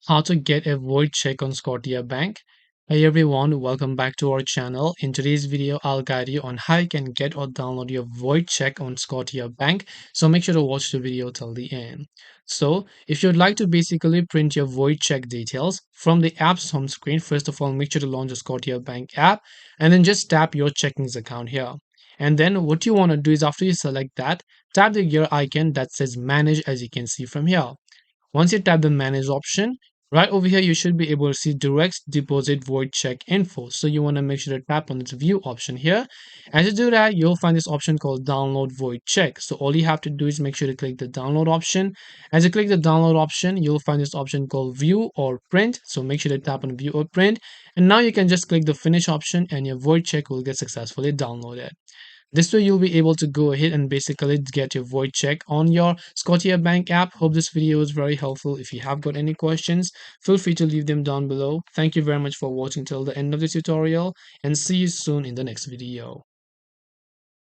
How to get a void check on Scotiabank. Hey everyone, welcome back to our channel. In today's video, I'll guide you on how you can get or download your void check on Scotiabank. So make sure to watch the video till the end. So if you'd like to basically print your void check details from the app's home screen, first of all, make sure to launch the Scotiabank app and then just tap your checkings account here. And then what you want to do is after you select that, tap the gear icon that says manage as you can see from here. Once you tap the manage option, right over here you should be able to see direct deposit void check info. So you want to make sure to tap on this view option here. As you do that, you'll find this option called download void check. So all you have to do is make sure to click the download option. As you click the download option, you'll find this option called view or print. So make sure to tap on view or print. And now you can just click the finish option and your void check will get successfully downloaded. This way you'll be able to go ahead and basically get your void check on your Scotiabank app. Hope this video is very helpful. If you have got any questions, feel free to leave them down below. Thank you very much for watching till the end of the tutorial and see you soon in the next video.